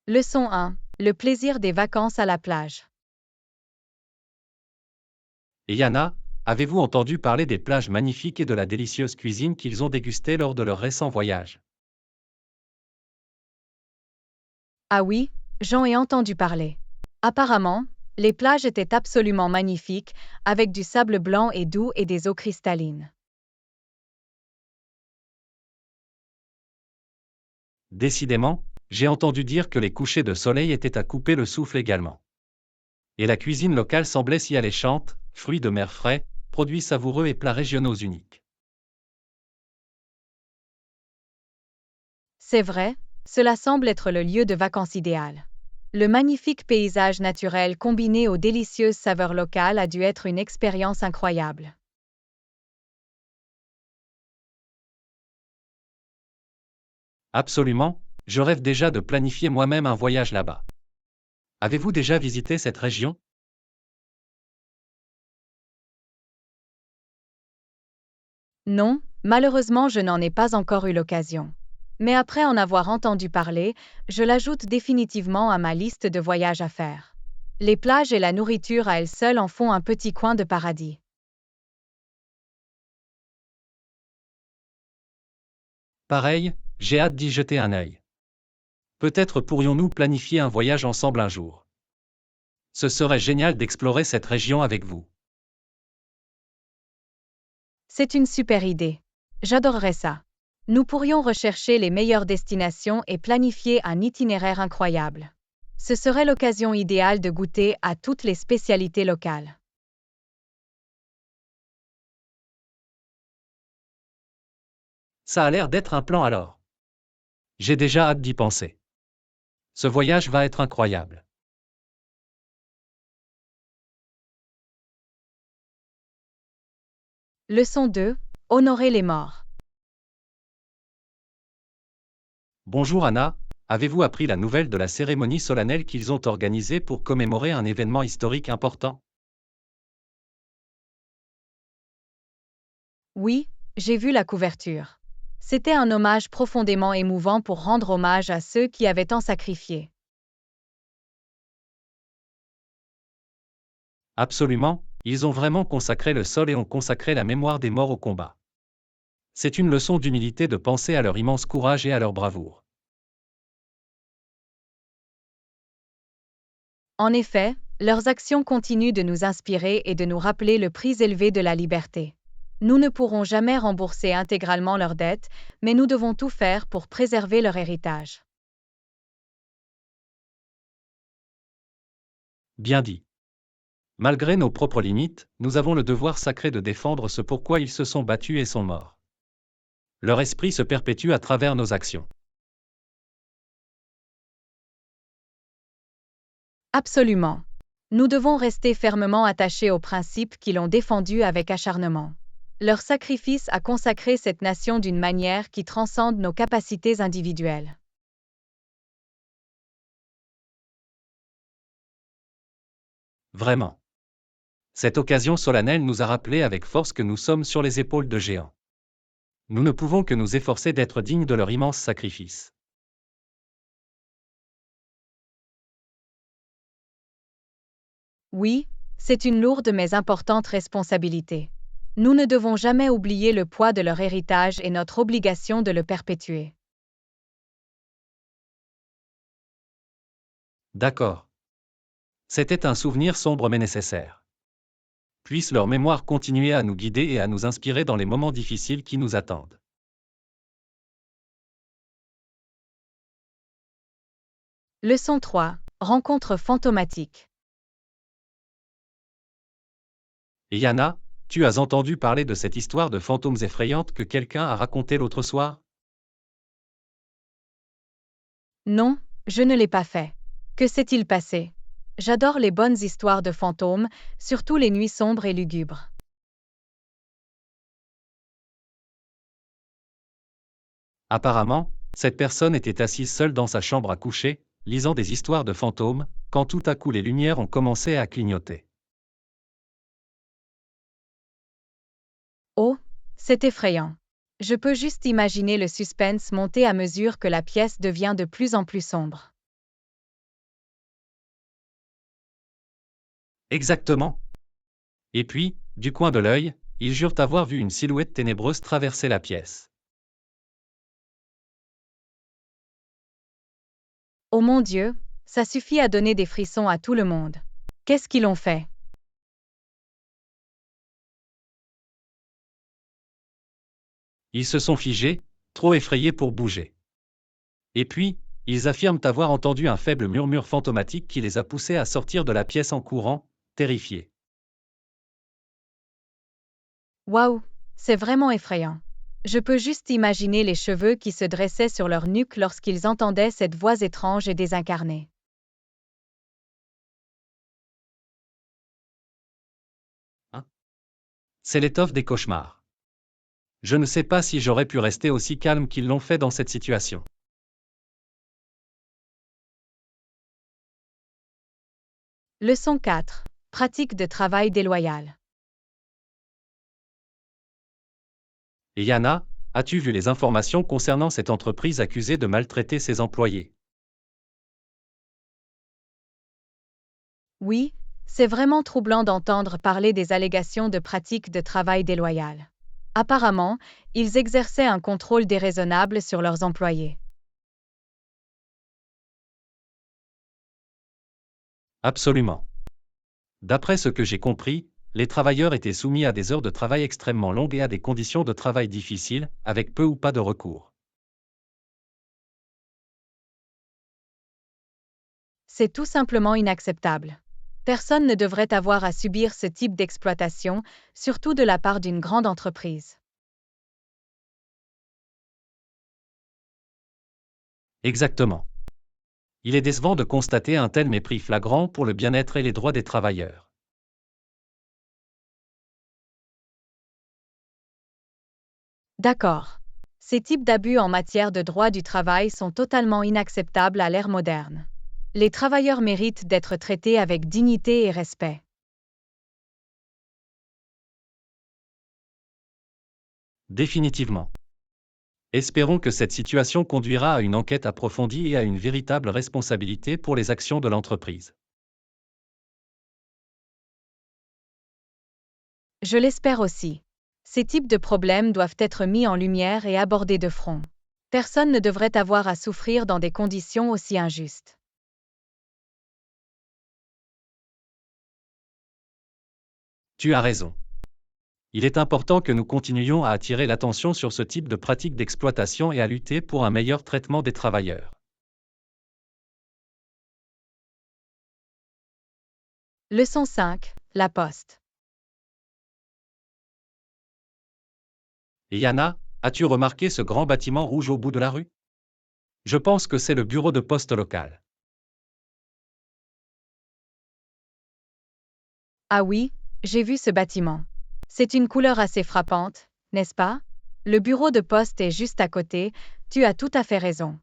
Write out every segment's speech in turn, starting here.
Leçon 1. Le plaisir des vacances à la plage. Et Yana, avez-vous entendu parler des plages magnifiques et de la délicieuse cuisine qu'ils ont dégustée lors de leur récent voyage? Ah oui, j'en ai entendu parler. Apparemment, les plages étaient absolument magnifiques, avec du sable blanc et doux et des eaux cristallines. Décidément, j'ai entendu dire que les couchers de soleil étaient à couper le souffle également. Et la cuisine locale semblait si alléchante, fruits de mer frais, produits savoureux et plats régionaux uniques. C'est vrai, cela semble être le lieu de vacances idéal. Le magnifique paysage naturel combiné aux délicieuses saveurs locales a dû être une expérience incroyable. Absolument, je rêve déjà de planifier moi-même un voyage là-bas. Avez-vous déjà visité cette région? Non, malheureusement je n'en ai pas encore eu l'occasion. Mais après en avoir entendu parler, je l'ajoute définitivement à ma liste de voyages à faire. Les plages et la nourriture à elles seules en font un petit coin de paradis. Pareil, j'ai hâte d'y jeter un œil. Peut-être pourrions-nous planifier un voyage ensemble un jour. Ce serait génial d'explorer cette région avec vous. C'est une super idée. J'adorerais ça. Nous pourrions rechercher les meilleures destinations et planifier un itinéraire incroyable. Ce serait l'occasion idéale de goûter à toutes les spécialités locales. Ça a l'air d'être un plan alors. J'ai déjà hâte d'y penser. Ce voyage va être incroyable. Leçon 2. Honorer les morts. Bonjour Anna, avez-vous appris la nouvelle de la cérémonie solennelle qu'ils ont organisée pour commémorer un événement historique important? Oui, j'ai vu la couverture. C'était un hommage profondément émouvant pour rendre hommage à ceux qui avaient tant sacrifié. Absolument, ils ont vraiment consacré le sol et ont consacré la mémoire des morts au combat. C'est une leçon d'humilité de penser à leur immense courage et à leur bravoure. En effet, leurs actions continuent de nous inspirer et de nous rappeler le prix élevé de la liberté. Nous ne pourrons jamais rembourser intégralement leurs dettes, mais nous devons tout faire pour préserver leur héritage. Bien dit. Malgré nos propres limites, nous avons le devoir sacré de défendre ce pourquoi ils se sont battus et sont morts. Leur esprit se perpétue à travers nos actions. Absolument. Nous devons rester fermement attachés aux principes qui l'ont défendu avec acharnement. Leur sacrifice a consacré cette nation d'une manière qui transcende nos capacités individuelles. Vraiment. Cette occasion solennelle nous a rappelé avec force que nous sommes sur les épaules de géants. Nous ne pouvons que nous efforcer d'être dignes de leur immense sacrifice. Oui, c'est une lourde mais importante responsabilité. Nous ne devons jamais oublier le poids de leur héritage et notre obligation de le perpétuer. D'accord. C'était un souvenir sombre mais nécessaire. Puisse leur mémoire continuer à nous guider et à nous inspirer dans les moments difficiles qui nous attendent. Leçon 3. Rencontre fantomatique. Et Yana, tu as entendu parler de cette histoire de fantômes effrayante que quelqu'un a racontée l'autre soir? Non, je ne l'ai pas fait. Que s'est-il passé? J'adore les bonnes histoires de fantômes, surtout les nuits sombres et lugubres. Apparemment, cette personne était assise seule dans sa chambre à coucher, lisant des histoires de fantômes, quand tout à coup les lumières ont commencé à clignoter. Oh, c'est effrayant. Je peux juste imaginer le suspense monter à mesure que la pièce devient de plus en plus sombre. Exactement. Et puis, du coin de l'œil, ils jurent avoir vu une silhouette ténébreuse traverser la pièce. Oh mon Dieu, ça suffit à donner des frissons à tout le monde. Qu'est-ce qu'ils ont fait? Ils se sont figés, trop effrayés pour bouger. Et puis, ils affirment avoir entendu un faible murmure fantomatique qui les a poussés à sortir de la pièce en courant, terrifiés. Waouh, c'est vraiment effrayant. Je peux juste imaginer les cheveux qui se dressaient sur leur nuque lorsqu'ils entendaient cette voix étrange et désincarnée. Hein? C'est l'étoffe des cauchemars. Je ne sais pas si j'aurais pu rester aussi calme qu'ils l'ont fait dans cette situation. Leçon 4. Pratique de travail déloyal. Et Yana, as-tu vu les informations concernant cette entreprise accusée de maltraiter ses employés? Oui, c'est vraiment troublant d'entendre parler des allégations de pratiques de travail déloyal. Apparemment, ils exerçaient un contrôle déraisonnable sur leurs employés. Absolument. D'après ce que j'ai compris, les travailleurs étaient soumis à des heures de travail extrêmement longues et à des conditions de travail difficiles, avec peu ou pas de recours. C'est tout simplement inacceptable. Personne ne devrait avoir à subir ce type d'exploitation, surtout de la part d'une grande entreprise. Exactement. Il est décevant de constater un tel mépris flagrant pour le bien-être et les droits des travailleurs. D'accord. Ces types d'abus en matière de droit du travail sont totalement inacceptables à l'ère moderne. Les travailleurs méritent d'être traités avec dignité et respect. Définitivement. Espérons que cette situation conduira à une enquête approfondie et à une véritable responsabilité pour les actions de l'entreprise. Je l'espère aussi. Ces types de problèmes doivent être mis en lumière et abordés de front. Personne ne devrait avoir à souffrir dans des conditions aussi injustes. Tu as raison. Il est important que nous continuions à attirer l'attention sur ce type de pratiques d'exploitation et à lutter pour un meilleur traitement des travailleurs. Leçon 5. La Poste. Et Yana, as-tu remarqué ce grand bâtiment rouge au bout de la rue? Je pense que c'est le bureau de poste local. Ah oui, j'ai vu ce bâtiment. C'est une couleur assez frappante, n'est-ce pas? Le bureau de poste est juste à côté, tu as tout à fait raison.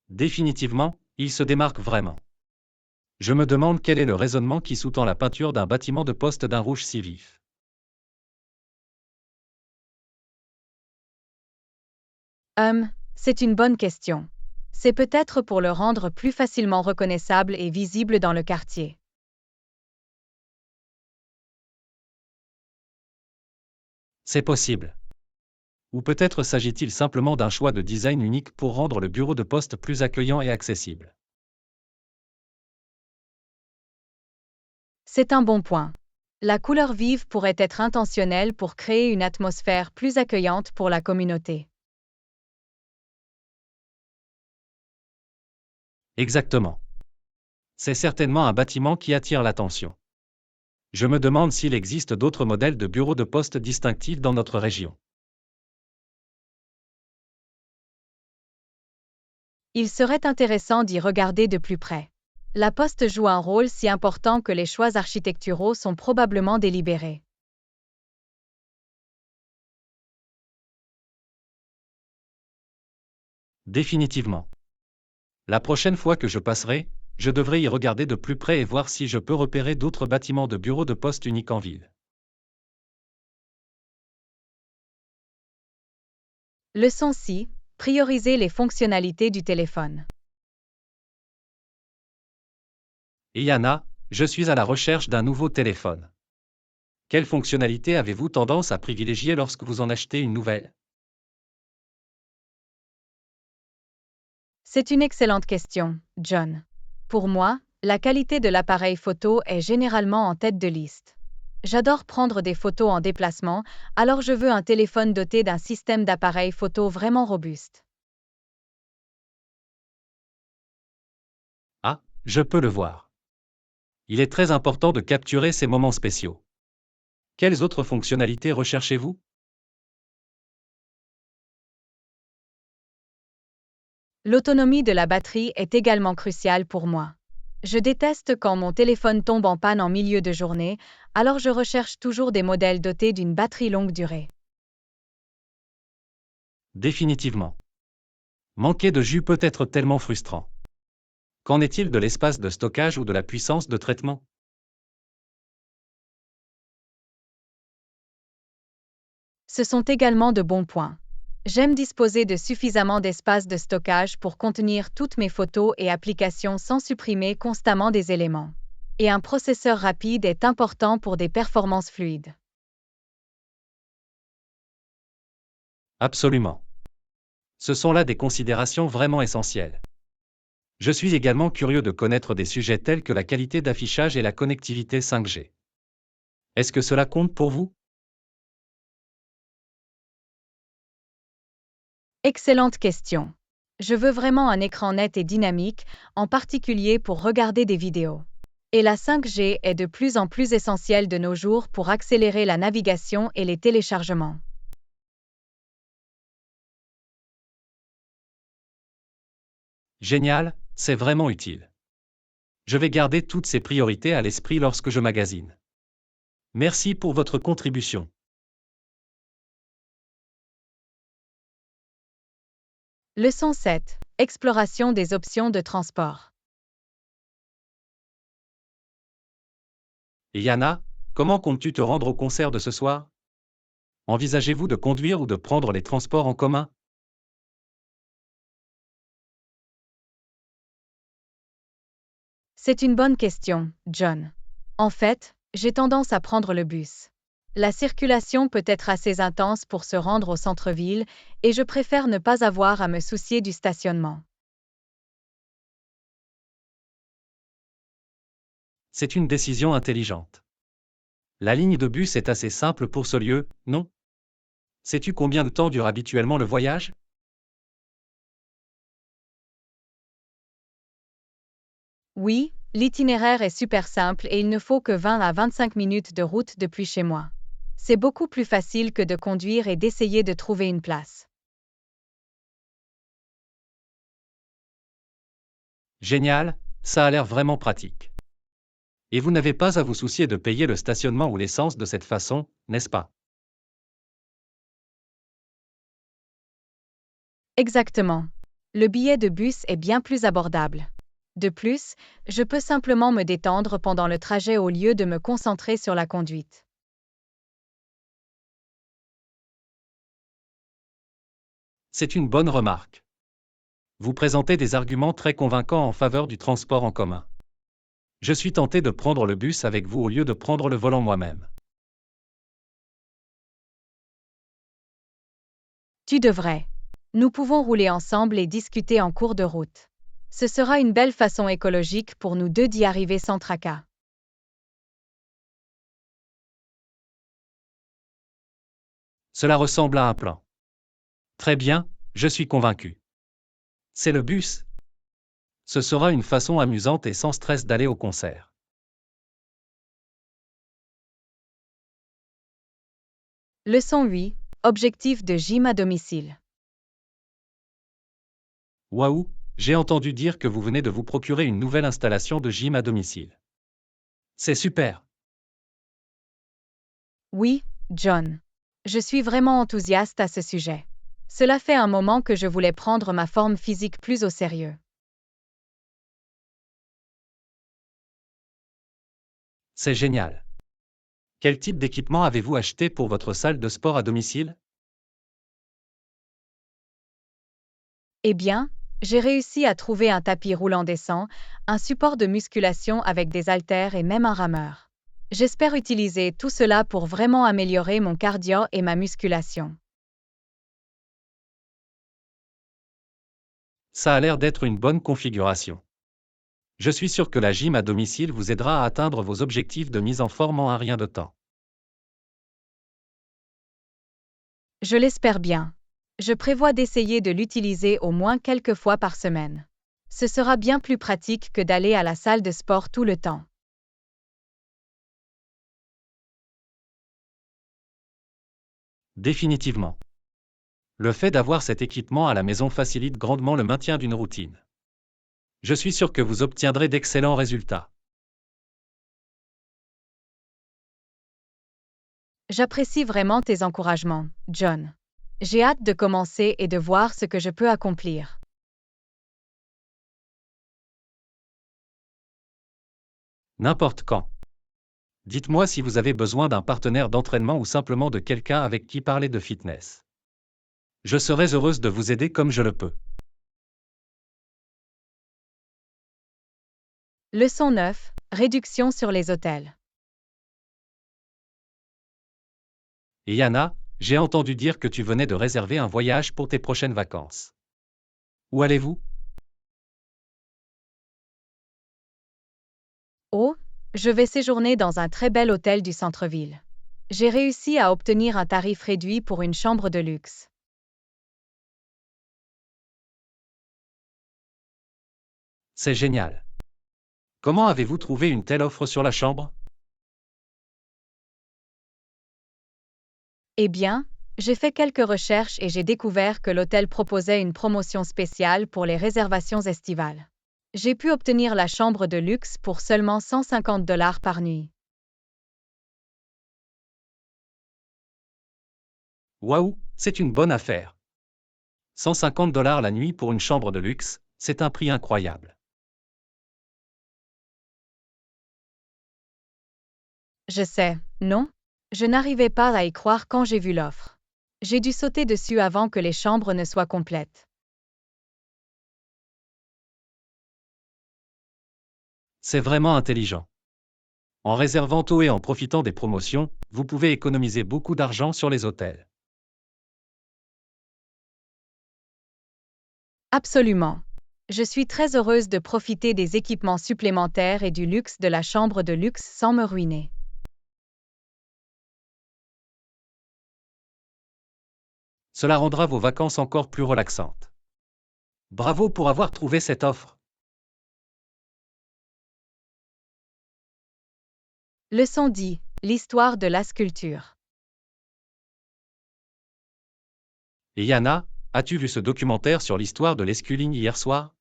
Définitivement, il se démarque vraiment. Je me demande quel est le raisonnement qui sous-tend la peinture d'un bâtiment de poste d'un rouge si vif. C'est une bonne question. C'est peut-être pour le rendre plus facilement reconnaissable et visible dans le quartier. C'est possible. Ou peut-être s'agit-il simplement d'un choix de design unique pour rendre le bureau de poste plus accueillant et accessible. C'est un bon point. La couleur vive pourrait être intentionnelle pour créer une atmosphère plus accueillante pour la communauté. Exactement. C'est certainement un bâtiment qui attire l'attention. Je me demande s'il existe d'autres modèles de bureaux de poste distinctifs dans notre région. Il serait intéressant d'y regarder de plus près. La Poste joue un rôle si important que les choix architecturaux sont probablement délibérés. Définitivement. La prochaine fois que je passerai, je devrais y regarder de plus près et voir si je peux repérer d'autres bâtiments de bureaux de poste uniques en ville. Leçon 6. Prioriser les fonctionnalités du téléphone. Et Yana, je suis à la recherche d'un nouveau téléphone. Quelle fonctionnalité avez-vous tendance à privilégier lorsque vous en achetez une nouvelle? C'est une excellente question, John. Pour moi, la qualité de l'appareil photo est généralement en tête de liste. J'adore prendre des photos en déplacement, alors je veux un téléphone doté d'un système d'appareil photo vraiment robuste. Ah, je peux le voir. Il est très important de capturer ces moments spéciaux. Quelles autres fonctionnalités recherchez-vous? L'autonomie de la batterie est également cruciale pour moi. Je déteste quand mon téléphone tombe en panne en milieu de journée, alors je recherche toujours des modèles dotés d'une batterie longue durée. Définitivement. Manquer de jus peut être tellement frustrant. Qu'en est-il de l'espace de stockage ou de la puissance de traitement? Ce sont également de bons points. J'aime disposer de suffisamment d'espace de stockage pour contenir toutes mes photos et applications sans supprimer constamment des éléments. Et un processeur rapide est important pour des performances fluides. Absolument. Ce sont là des considérations vraiment essentielles. Je suis également curieux de connaître des sujets tels que la qualité d'affichage et la connectivité 5G. Est-ce que cela compte pour vous? Excellente question. Je veux vraiment un écran net et dynamique, en particulier pour regarder des vidéos. Et la 5G est de plus en plus essentielle de nos jours pour accélérer la navigation et les téléchargements. Génial, c'est vraiment utile. Je vais garder toutes ces priorités à l'esprit lorsque je magasine. Merci pour votre contribution. Leçon 7. Exploration des options de transport. Et Yana, comment comptes-tu te rendre au concert de ce soir? Envisagez-vous de conduire ou de prendre les transports en commun? C'est une bonne question, John. En fait, j'ai tendance à prendre le bus. La circulation peut être assez intense pour se rendre au centre-ville et je préfère ne pas avoir à me soucier du stationnement. C'est une décision intelligente. La ligne de bus est assez simple pour ce lieu, non? Sais-tu combien de temps dure habituellement le voyage? Oui, l'itinéraire est super simple et il ne faut que 20 à 25 minutes de route depuis chez moi. C'est beaucoup plus facile que de conduire et d'essayer de trouver une place. Génial, ça a l'air vraiment pratique. Et vous n'avez pas à vous soucier de payer le stationnement ou l'essence de cette façon, n'est-ce pas? Exactement. Le billet de bus est bien plus abordable. De plus, je peux simplement me détendre pendant le trajet au lieu de me concentrer sur la conduite. C'est une bonne remarque. Vous présentez des arguments très convaincants en faveur du transport en commun. Je suis tenté de prendre le bus avec vous au lieu de prendre le volant moi-même. Tu devrais. Nous pouvons rouler ensemble et discuter en cours de route. Ce sera une belle façon écologique pour nous deux d'y arriver sans tracas. Cela ressemble à un plan. Très bien, je suis convaincu. C'est le bus. Ce sera une façon amusante et sans stress d'aller au concert. Leçon 8. Objectif de gym à domicile. Waouh, j'ai entendu dire que vous venez de vous procurer une nouvelle installation de gym à domicile. C'est super. Oui, John. Je suis vraiment enthousiaste à ce sujet. Cela fait un moment que je voulais prendre ma forme physique plus au sérieux. C'est génial. Quel type d'équipement avez-vous acheté pour votre salle de sport à domicile? Eh bien, J'ai réussi à trouver un tapis roulant décent, un support de musculation avec des haltères et même un rameur. J'espère utiliser tout cela pour vraiment améliorer mon cardio et ma musculation. Ça a l'air d'être une bonne configuration. Je suis sûr que la gym à domicile vous aidera à atteindre vos objectifs de mise en forme en un rien de temps. Je l'espère bien. Je prévois d'essayer de l'utiliser au moins quelques fois par semaine. Ce sera bien plus pratique que d'aller à la salle de sport tout le temps. Définitivement. Le fait d'avoir cet équipement à la maison facilite grandement le maintien d'une routine. Je suis sûr que vous obtiendrez d'excellents résultats. J'apprécie vraiment tes encouragements, John. J'ai hâte de commencer et de voir ce que je peux accomplir. N'importe quand. Dites-moi si vous avez besoin d'un partenaire d'entraînement ou simplement de quelqu'un avec qui parler de fitness. Je serai heureuse de vous aider comme je le peux. Leçon 9. Réduction sur les hôtels. Et Yana, j'ai entendu dire que tu venais de réserver un voyage pour tes prochaines vacances. Où allez-vous? Oh, je vais séjourner dans un très bel hôtel du centre-ville. J'ai réussi à obtenir un tarif réduit pour une chambre de luxe. C'est génial. Comment avez-vous trouvé une telle offre sur la chambre? Eh bien, j'ai fait quelques recherches et j'ai découvert que l'hôtel proposait une promotion spéciale pour les réservations estivales. J'ai pu obtenir la chambre de luxe pour seulement $150 par nuit. Waouh, c'est une bonne affaire. $150 la nuit pour une chambre de luxe, c'est un prix incroyable. Je sais, non? Je n'arrivais pas à y croire quand j'ai vu l'offre. J'ai dû sauter dessus avant que les chambres ne soient complètes. C'est vraiment intelligent. En réservant tôt et en profitant des promotions, vous pouvez économiser beaucoup d'argent sur les hôtels. Absolument. Je suis très heureuse de profiter des équipements supplémentaires et du luxe de la chambre de luxe sans me ruiner. Cela rendra vos vacances encore plus relaxantes. Bravo pour avoir trouvé cette offre. Leçon 10. L'histoire de la sculpture. Et Yana, as-tu vu ce documentaire sur l'histoire de l'esculing hier soir?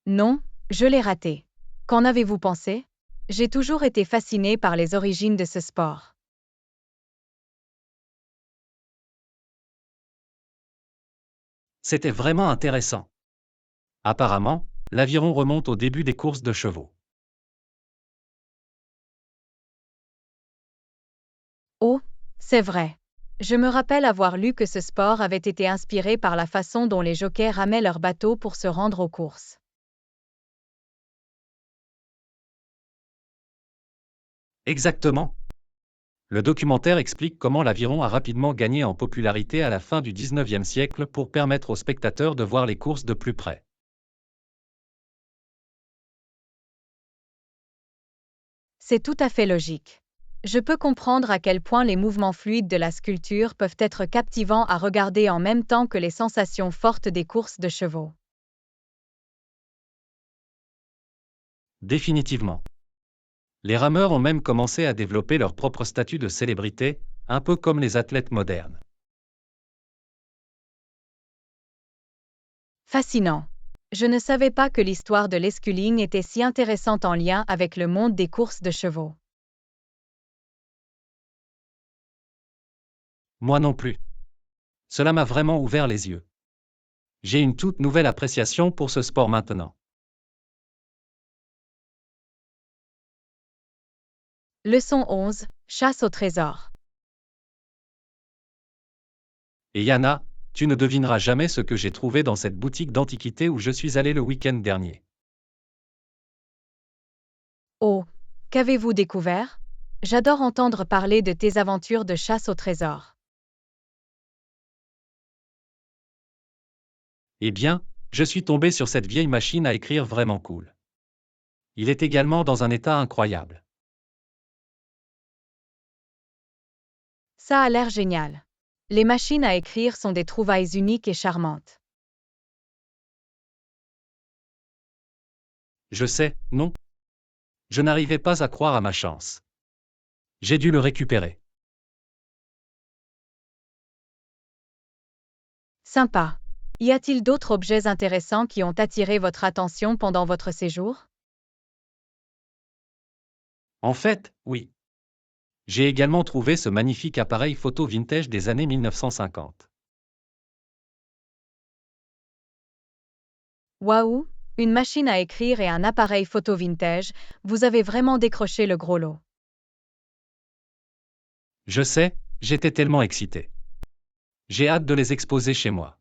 Non, je l'ai raté. Qu'en avez-vous pensé? J'ai toujours été fascinée par les origines de ce sport. C'était vraiment intéressant. Apparemment, l'aviron remonte au début des courses de chevaux. Oh, c'est vrai. Je me rappelle avoir lu que ce sport avait été inspiré par la façon dont les jockeys ramaient leurs bateaux pour se rendre aux courses. Exactement. Le documentaire explique comment l'aviron a rapidement gagné en popularité à la fin du 19e siècle pour permettre aux spectateurs de voir les courses de plus près. C'est tout à fait logique. Je peux comprendre à quel point les mouvements fluides de la sculpture peuvent être captivants à regarder en même temps que les sensations fortes des courses de chevaux. Définitivement. Les rameurs ont même commencé à développer leur propre statut de célébrité, un peu comme les athlètes modernes. Fascinant. Je ne savais pas que l'histoire de l'esculing était si intéressante en lien avec le monde des courses de chevaux. Moi non plus. Cela m'a vraiment ouvert les yeux. J'ai une toute nouvelle appréciation pour ce sport maintenant. Leçon 11. Chasse au trésor. Et Yana, tu ne devineras jamais ce que j'ai trouvé dans cette boutique d'antiquités où je suis allé le week-end dernier. Oh, qu'avez-vous découvert? J'adore entendre parler de tes aventures de chasse au trésor. Eh bien, je suis tombé sur cette vieille machine à écrire vraiment cool. Il est également dans un état incroyable. Ça a l'air génial. Les machines à écrire sont des trouvailles uniques et charmantes. Je sais, non? Je n'arrivais pas à croire à ma chance. J'ai dû le récupérer. Sympa. Y a-t-il d'autres objets intéressants qui ont attiré votre attention pendant votre séjour? En fait, oui. J'ai également trouvé ce magnifique appareil photo vintage des années 1950. Waouh! Une machine à écrire et un appareil photo vintage, vous avez vraiment décroché le gros lot. Je sais, j'étais tellement excité. J'ai hâte de les exposer chez moi.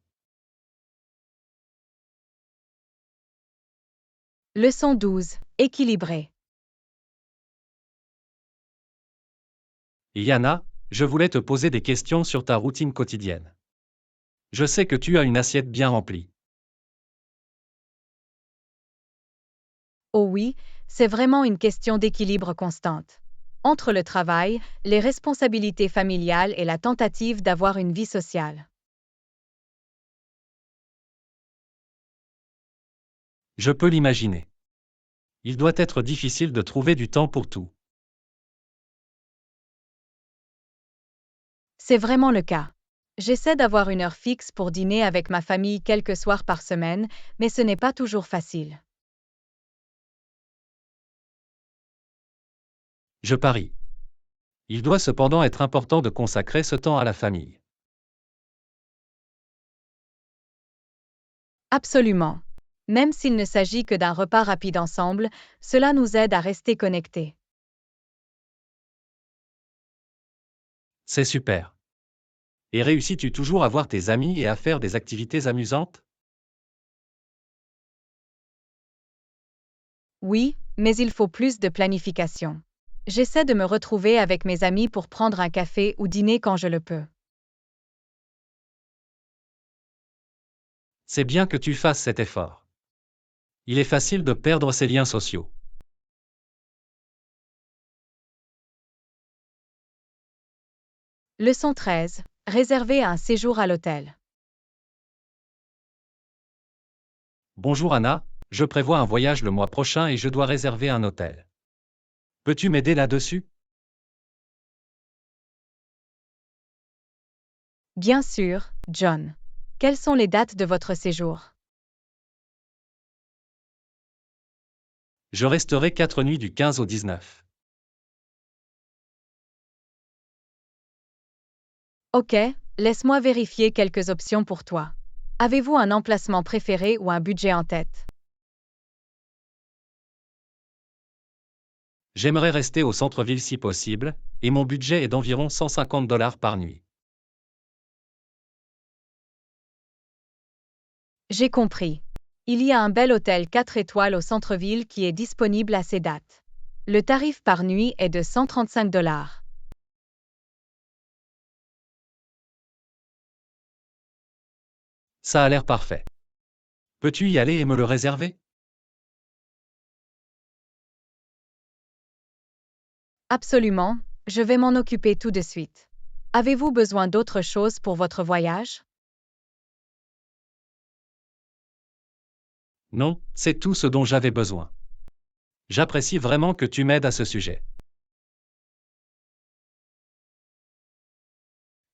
Leçon 12. Équilibré. Yana, je voulais te poser des questions sur ta routine quotidienne. Je sais que tu as une assiette bien remplie. Oh oui, c'est vraiment une question d'équilibre constante. Entre le travail, les responsabilités familiales et la tentative d'avoir une vie sociale. Je peux l'imaginer. Il doit être difficile de trouver du temps pour tout. C'est vraiment le cas. J'essaie d'avoir une heure fixe pour dîner avec ma famille quelques soirs par semaine, mais ce n'est pas toujours facile. Je parie. Il doit cependant être important de consacrer ce temps à la famille. Absolument. Même s'il ne s'agit que d'un repas rapide ensemble, cela nous aide à rester connectés. C'est super. Et réussis-tu toujours à voir tes amis et à faire des activités amusantes? Oui, mais il faut plus de planification. J'essaie de me retrouver avec mes amis pour prendre un café ou dîner quand je le peux. C'est bien que tu fasses cet effort. Il est facile de perdre ses liens sociaux. Leçon 13. Réserver un séjour à l'hôtel. Bonjour Anna, je prévois un voyage le mois prochain et je dois réserver un hôtel. Peux-tu m'aider là-dessus? Bien sûr, John. Quelles sont les dates de votre séjour? Je resterai 4 nuits du 15 au 19. Ok, laisse-moi vérifier quelques options pour toi. Avez-vous un emplacement préféré ou un budget en tête? J'aimerais rester au centre-ville si possible, et mon budget est d'environ $150 par nuit. J'ai compris. Il y a un bel hôtel 4 étoiles au centre-ville qui est disponible à ces dates. Le tarif par nuit est de $135. Ça a l'air parfait. Peux-tu y aller et me le réserver? Absolument, je vais m'en occuper tout de suite. Avez-vous besoin d'autre chose pour votre voyage? Non, c'est tout ce dont j'avais besoin. J'apprécie vraiment que tu m'aides à ce sujet.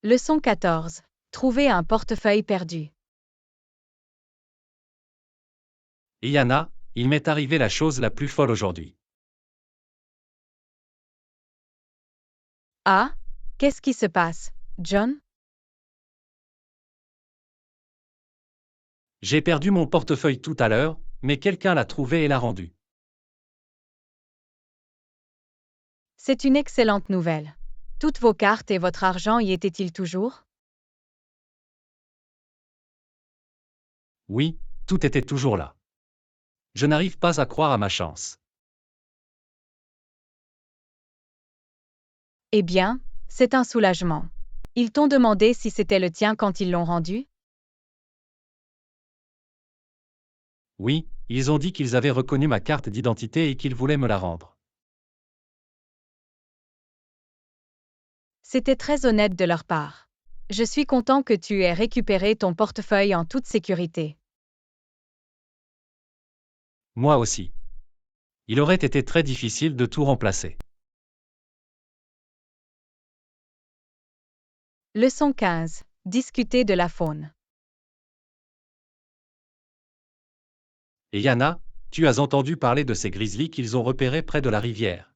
Leçon 14. Trouver un portefeuille perdu. Yana, il m'est arrivé la chose la plus folle aujourd'hui. Ah, qu'est-ce qui se passe, John? J'ai perdu mon portefeuille tout à l'heure, mais quelqu'un l'a trouvé et l'a rendu. C'est une excellente nouvelle. Toutes vos cartes et votre argent y étaient-ils toujours? Oui, tout était toujours là. Je n'arrive pas à croire à ma chance. Eh bien, c'est un soulagement. Ils t'ont demandé si c'était le tien quand ils l'ont rendu? Oui, ils ont dit qu'ils avaient reconnu ma carte d'identité et qu'ils voulaient me la rendre. C'était très honnête de leur part. Je suis content que tu aies récupéré ton portefeuille en toute sécurité. Moi aussi. Il aurait été très difficile de tout remplacer. Leçon 15. Discuter de la faune. Et Yana, tu as entendu parler de ces grizzlies qu'ils ont repérés près de la rivière.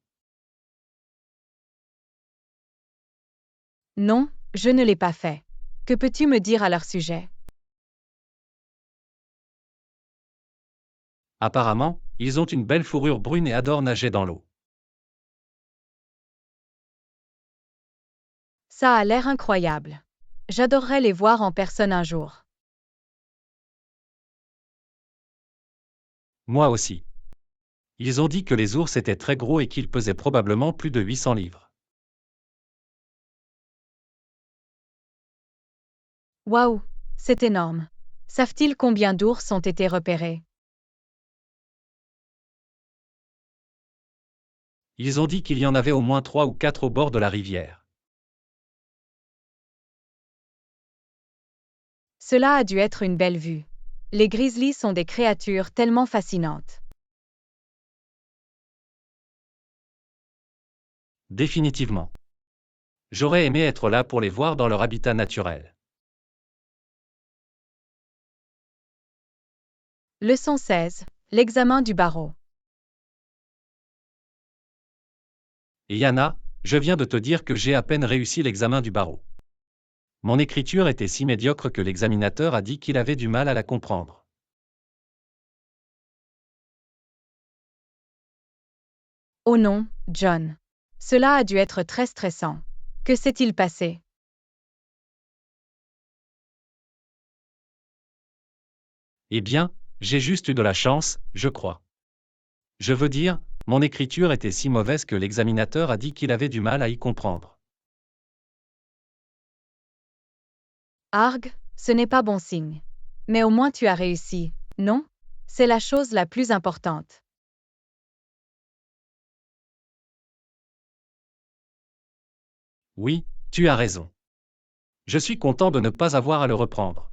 Non, je ne l'ai pas fait. Que peux-tu me dire à leur sujet? Apparemment, ils ont une belle fourrure brune et adorent nager dans l'eau. Ça a l'air incroyable. J'adorerais les voir en personne un jour. Moi aussi. Ils ont dit que les ours étaient très gros et qu'ils pesaient probablement plus de 800 livres. Waouh, c'est énorme. Savent-ils combien d'ours ont été repérés? Ils ont dit qu'il y en avait au moins 3 ou 4 au bord de la rivière. Cela a dû être une belle vue. Les grizzlies sont des créatures tellement fascinantes. Définitivement. J'aurais aimé être là pour les voir dans leur habitat naturel. Leçon 16. L'examen du barreau. Et Yana, je viens de te dire que j'ai à peine réussi l'examen du barreau. Mon écriture était si médiocre que l'examinateur a dit qu'il avait du mal à la comprendre. Oh non, John. Cela a dû être très stressant. Que s'est-il passé? Eh bien, j'ai juste eu de la chance, je crois. Je veux dire, mon écriture était si mauvaise que l'examinateur a dit qu'il avait du mal à y comprendre. Arg, ce n'est pas bon signe. Mais au moins tu as réussi, non? C'est la chose la plus importante. Oui, tu as raison. Je suis content de ne pas avoir à le reprendre.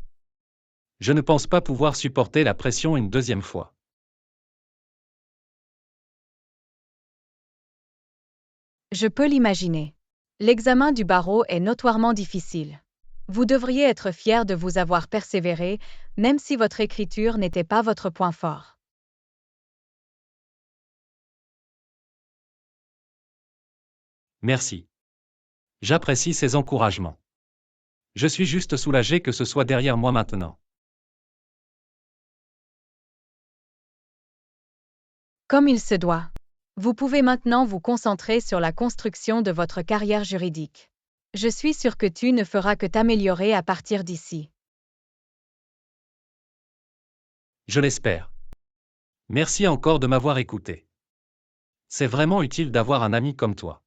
Je ne pense pas pouvoir supporter la pression une deuxième fois. Je peux l'imaginer. L'examen du barreau est notoirement difficile. Vous devriez être fier de vous avoir persévéré, même si votre écriture n'était pas votre point fort. Merci. J'apprécie ces encouragements. Je suis juste soulagé que ce soit derrière moi maintenant. Comme il se doit. Vous pouvez maintenant vous concentrer sur la construction de votre carrière juridique. Je suis sûr que tu ne feras que t'améliorer à partir d'ici. Je l'espère. Merci encore de m'avoir écouté. C'est vraiment utile d'avoir un ami comme toi.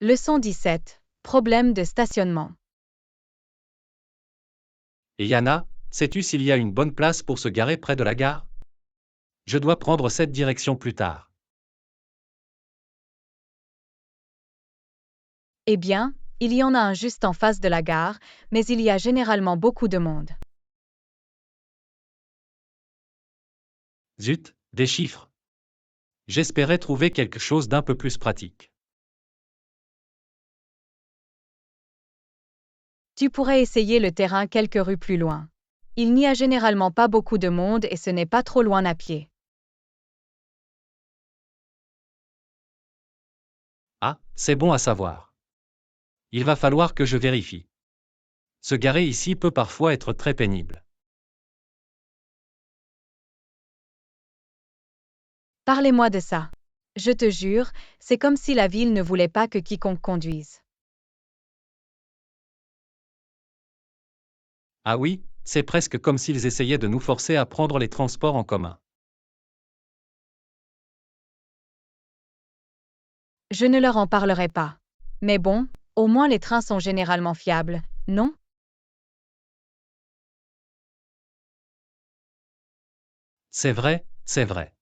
Leçon 17. Problème de stationnement. Et Yana, sais-tu s'il y a une bonne place pour se garer près de la gare? Je dois prendre cette direction plus tard. Eh bien, il y en a un juste en face de la gare, mais il y a généralement beaucoup de monde. Zut, des chiffres. J'espérais trouver quelque chose d'un peu plus pratique. Tu pourrais essayer le terrain quelques rues plus loin. Il n'y a généralement pas beaucoup de monde et ce n'est pas trop loin à pied. Ah, c'est bon à savoir. Il va falloir que je vérifie. Se garer ici peut parfois être très pénible. Parlez-moi de ça. Je te jure, c'est comme si la ville ne voulait pas que quiconque conduise. Ah oui, c'est presque comme s'ils essayaient de nous forcer à prendre les transports en commun. Je ne leur en parlerai pas. Mais bon, au moins les trains sont généralement fiables, non? C'est vrai, c'est vrai.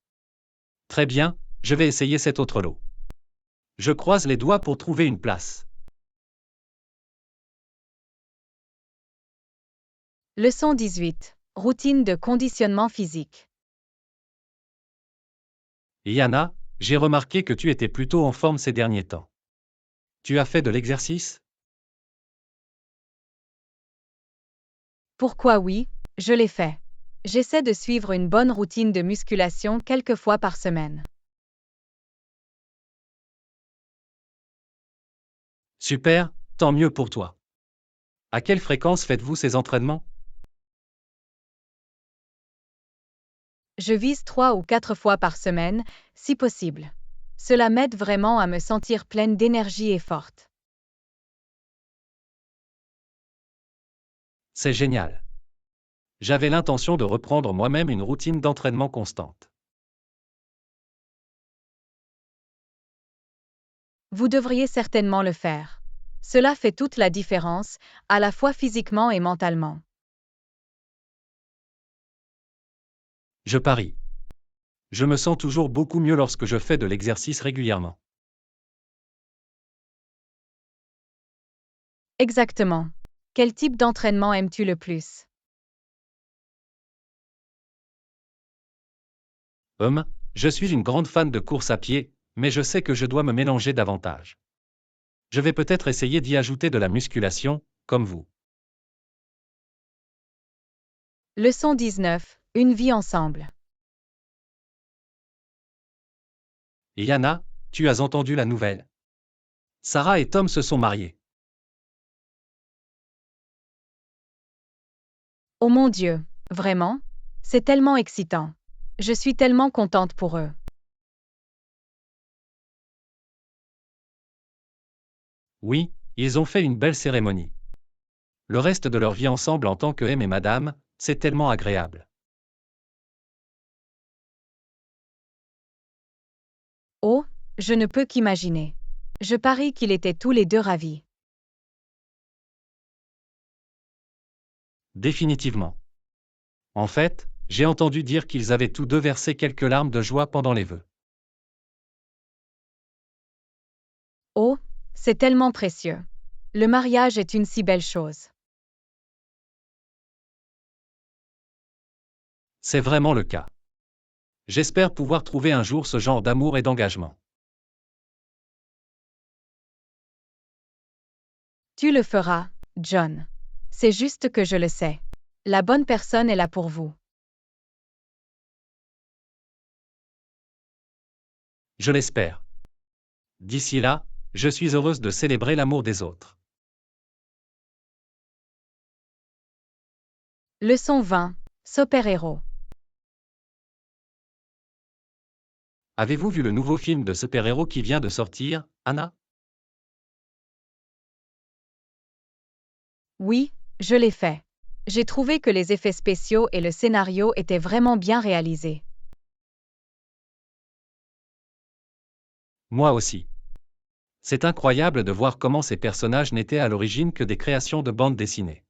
Très bien, je vais essayer cet autre lot. Je croise les doigts pour trouver une place. Leçon 18. Routine de conditionnement physique. Yana, j'ai remarqué que tu étais plutôt en forme ces derniers temps. Tu as fait de l'exercice? Pourquoi oui, je l'ai fait. J'essaie de suivre une bonne routine de musculation quelques fois par semaine. Super, tant mieux pour toi. À quelle fréquence faites-vous ces entraînements? Je vise 3 ou 4 fois par semaine, si possible. Cela m'aide vraiment à me sentir pleine d'énergie et forte. C'est génial. J'avais l'intention de reprendre moi-même une routine d'entraînement constante. Vous devriez certainement le faire. Cela fait toute la différence, à la fois physiquement et mentalement. Je parie. Je me sens toujours beaucoup mieux lorsque je fais de l'exercice régulièrement. Exactement. Quel type d'entraînement aimes-tu le plus? Hum, je suis une grande fan de course à pied, mais je sais que je dois me mélanger davantage. Je vais peut-être essayer d'y ajouter de la musculation, comme vous. Leçon 19. Une vie ensemble. Yana, tu as entendu la nouvelle. Sarah et Tom se sont mariés. Oh mon Dieu, vraiment? C'est tellement excitant. Je suis tellement contente pour eux. Oui, ils ont fait une belle cérémonie. Le reste de leur vie ensemble en tant que M et Madame, c'est tellement agréable. Oh, je ne peux qu'imaginer. Je parie qu'ils étaient tous les deux ravis. Définitivement. En fait, j'ai entendu dire qu'ils avaient tous deux versé quelques larmes de joie pendant les vœux. Oh, c'est tellement précieux. Le mariage est une si belle chose. C'est vraiment le cas. J'espère pouvoir trouver un jour ce genre d'amour et d'engagement. Tu le feras, John. C'est juste que je le sais. La bonne personne est là pour vous. Je l'espère. D'ici là, je suis heureuse de célébrer l'amour des autres. Leçon 20. Super-héros. Avez-vous vu le nouveau film de super-héros qui vient de sortir, Anna? Oui, je l'ai fait. J'ai trouvé que les effets spéciaux et le scénario étaient vraiment bien réalisés. Moi aussi. C'est incroyable de voir comment ces personnages n'étaient à l'origine que des créations de bande dessinée.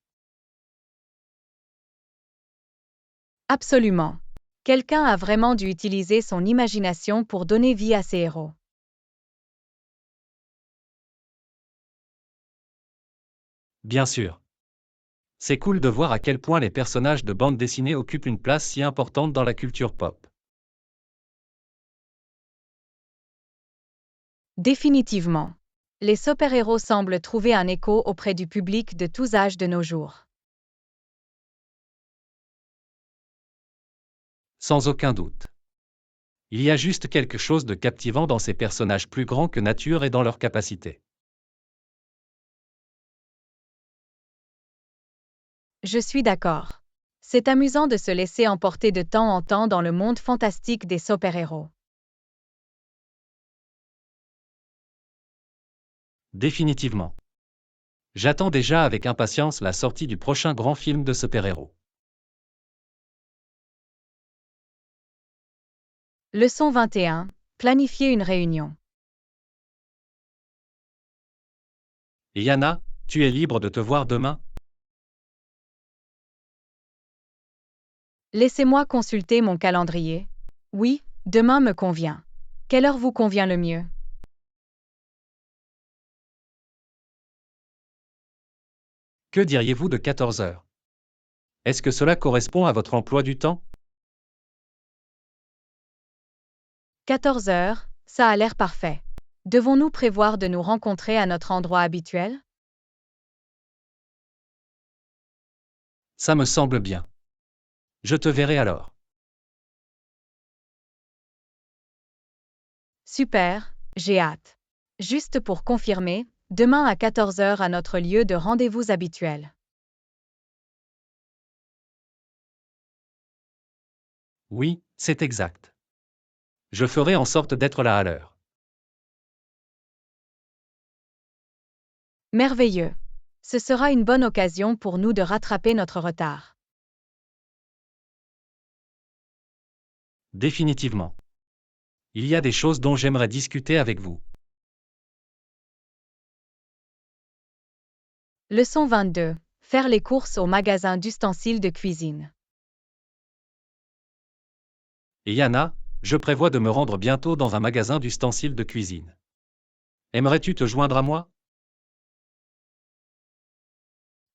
Absolument. Quelqu'un a vraiment dû utiliser son imagination pour donner vie à ces héros. Bien sûr. C'est cool de voir à quel point les personnages de bande dessinée occupent une place si importante dans la culture pop. Définitivement. Les super-héros semblent trouver un écho auprès du public de tous âges de nos jours. Sans aucun doute. Il y a juste quelque chose de captivant dans ces personnages plus grands que nature et dans leurs capacités. Je suis d'accord. C'est amusant de se laisser emporter de temps en temps dans le monde fantastique des super-héros. Définitivement. J'attends déjà avec impatience la sortie du prochain grand film de super-héros. Leçon 21. Planifier une réunion. Yana, tu es libre de te voir demain? Laissez-moi consulter mon calendrier. Oui, demain me convient. Quelle heure vous convient le mieux? Que diriez-vous de 14 heures? Est-ce que cela correspond à votre emploi du temps? 14 heures, ça a l'air parfait. Devons-nous prévoir de nous rencontrer à notre endroit habituel? Ça me semble bien. Je te verrai alors. Super, j'ai hâte. Juste pour confirmer, demain à 14 heures à notre lieu de rendez-vous habituel. Oui, c'est exact. Je ferai en sorte d'être là à l'heure. Merveilleux. Ce sera une bonne occasion pour nous de rattraper notre retard. Définitivement. Il y a des choses dont j'aimerais discuter avec vous. Leçon 22. Faire les courses au magasin d'ustensiles de cuisine. Et Yana, je prévois de me rendre bientôt dans un magasin d'ustensiles de cuisine. Aimerais-tu te joindre à moi?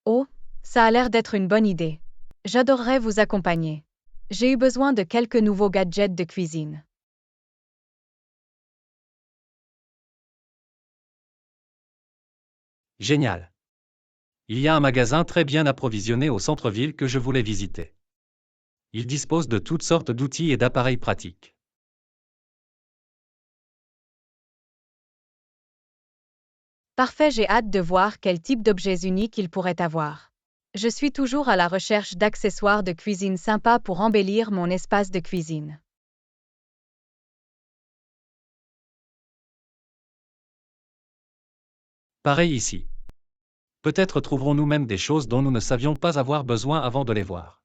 Oh, ça a l'air d'être une bonne idée. J'adorerais vous accompagner. J'ai eu besoin de quelques nouveaux gadgets de cuisine. Génial. Il y a un magasin très bien approvisionné au centre-ville que je voulais visiter. Il dispose de toutes sortes d'outils et d'appareils pratiques. Parfait, j'ai hâte de voir quel type d'objets uniques il pourrait avoir. Je suis toujours à la recherche d'accessoires de cuisine sympas pour embellir mon espace de cuisine. Pareil ici. Peut-être trouverons-nous même des choses dont nous ne savions pas avoir besoin avant de les voir.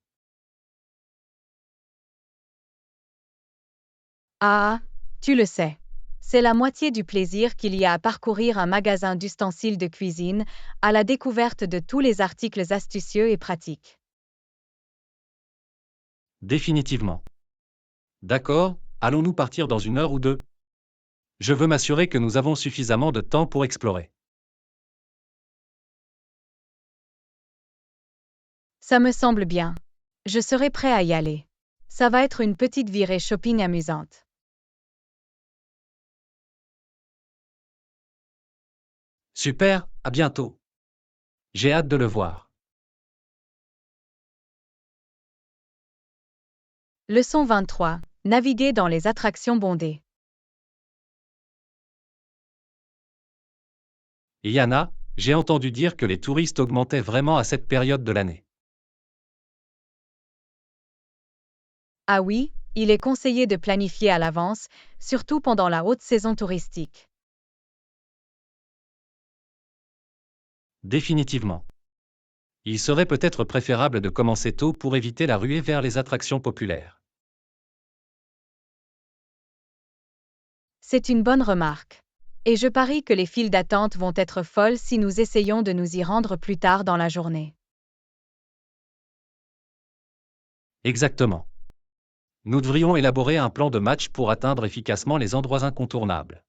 Ah, tu le sais. C'est la moitié du plaisir qu'il y a à parcourir un magasin d'ustensiles de cuisine, à la découverte de tous les articles astucieux et pratiques. Définitivement. D'accord, allons-nous partir dans 1 heure ou 2? Je veux m'assurer que nous avons suffisamment de temps pour explorer. Ça me semble bien. Je serai prêt à y aller. Ça va être une petite virée shopping amusante. Super, à bientôt. J'ai hâte de le voir. Leçon 23. Naviguer dans les attractions bondées. Et Yana, j'ai entendu dire que les touristes augmentaient vraiment à cette période de l'année. Ah oui, il est conseillé de planifier à l'avance, surtout pendant la haute saison touristique. Définitivement. Il serait peut-être préférable de commencer tôt pour éviter la ruée vers les attractions populaires. C'est une bonne remarque. Et je parie que les files d'attente vont être folles si nous essayons de nous y rendre plus tard dans la journée. Exactement. Nous devrions élaborer un plan de match pour atteindre efficacement les endroits incontournables.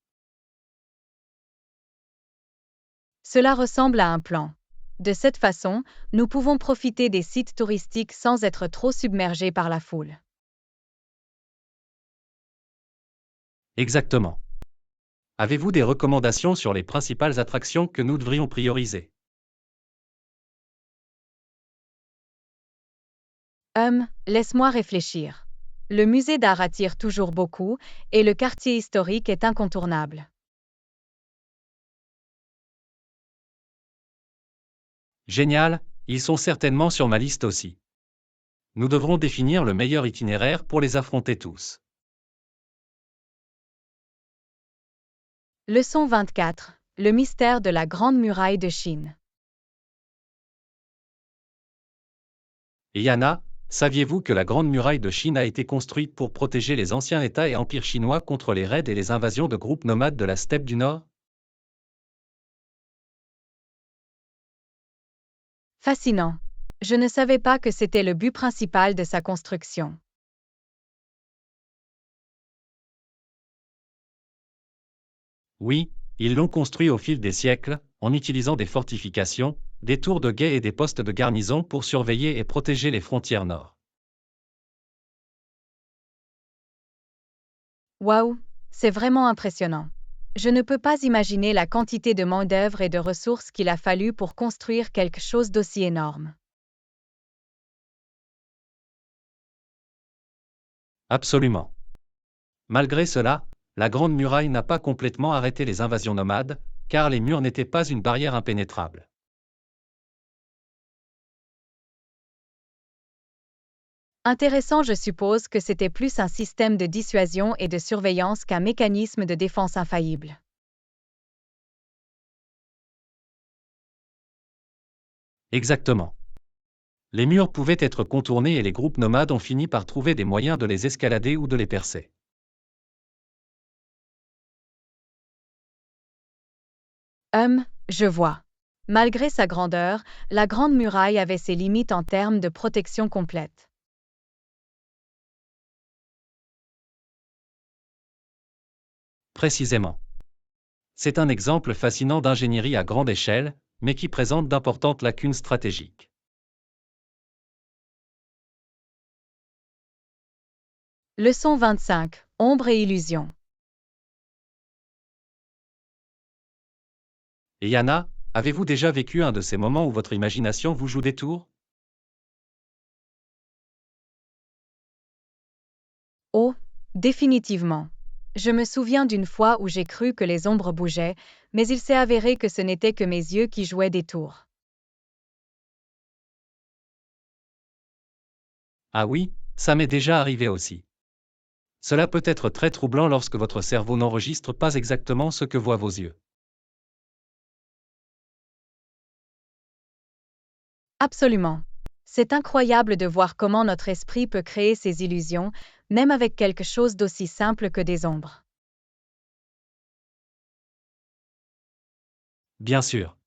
Cela ressemble à un plan. De cette façon, nous pouvons profiter des sites touristiques sans être trop submergés par la foule. Exactement. Avez-vous des recommandations sur les principales attractions que nous devrions prioriser? Laisse-moi réfléchir. Le musée d'art attire toujours beaucoup, et le quartier historique est incontournable. Génial, ils sont certainement sur ma liste aussi. Nous devrons définir le meilleur itinéraire pour les affronter tous. Leçon 24. Le mystère de la Grande Muraille de Chine. Et Yana, saviez-vous que la Grande Muraille de Chine a été construite pour protéger les anciens États et empires chinois contre les raids et les invasions de groupes nomades de la steppe du Nord? Fascinant. Je ne savais pas que c'était le but principal de sa construction. Oui, ils l'ont construit au fil des siècles, en utilisant des fortifications, des tours de guet et des postes de garnison pour surveiller et protéger les frontières nord. Waouh, c'est vraiment impressionnant. Je ne peux pas imaginer la quantité de main-d'œuvre et de ressources qu'il a fallu pour construire quelque chose d'aussi énorme. Absolument. Malgré cela, la Grande Muraille n'a pas complètement arrêté les invasions nomades, car les murs n'étaient pas une barrière impénétrable. Intéressant, je suppose que c'était plus un système de dissuasion et de surveillance qu'un mécanisme de défense infaillible. Exactement. Les murs pouvaient être contournés et les groupes nomades ont fini par trouver des moyens de les escalader ou de les percer. Je vois. Malgré sa grandeur, la Grande Muraille avait ses limites en termes de protection complète. Précisément. C'est un exemple fascinant d'ingénierie à grande échelle, mais qui présente d'importantes lacunes stratégiques. Leçon 25. Ombre et illusion. Et Yana, avez-vous déjà vécu un de ces moments où votre imagination vous joue des tours? Oh, définitivement. Je me souviens d'une fois où j'ai cru que les ombres bougeaient, mais il s'est avéré que ce n'étaient que mes yeux qui jouaient des tours. Ah oui, ça m'est déjà arrivé aussi. Cela peut être très troublant lorsque votre cerveau n'enregistre pas exactement ce que voient vos yeux. Absolument. C'est incroyable de voir comment notre esprit peut créer ces illusions, même avec quelque chose d'aussi simple que des ombres. Bien sûr.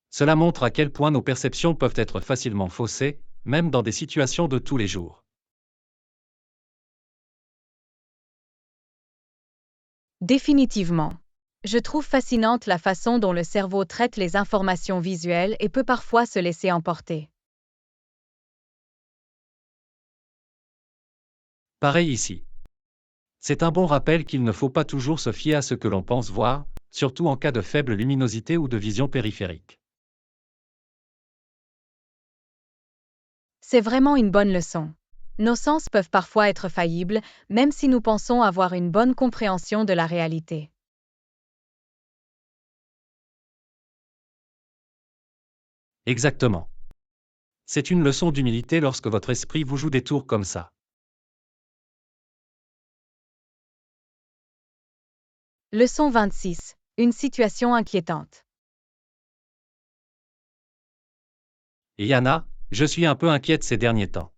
Cela montre à quel point nos perceptions peuvent être facilement faussées, même dans des situations de tous les jours. Définitivement. Je trouve fascinante la façon dont le cerveau traite les informations visuelles et peut parfois se laisser emporter. Pareil ici. C'est un bon rappel qu'il ne faut pas toujours se fier à ce que l'on pense voir, surtout en cas de faible luminosité ou de vision périphérique. C'est vraiment une bonne leçon. Nos sens peuvent parfois être faillibles, même si nous pensons avoir une bonne compréhension de la réalité. Exactement. C'est une leçon d'humilité lorsque votre esprit vous joue des tours comme ça. Leçon 26. Une situation inquiétante. Et Yana, je suis un peu inquiète ces derniers temps.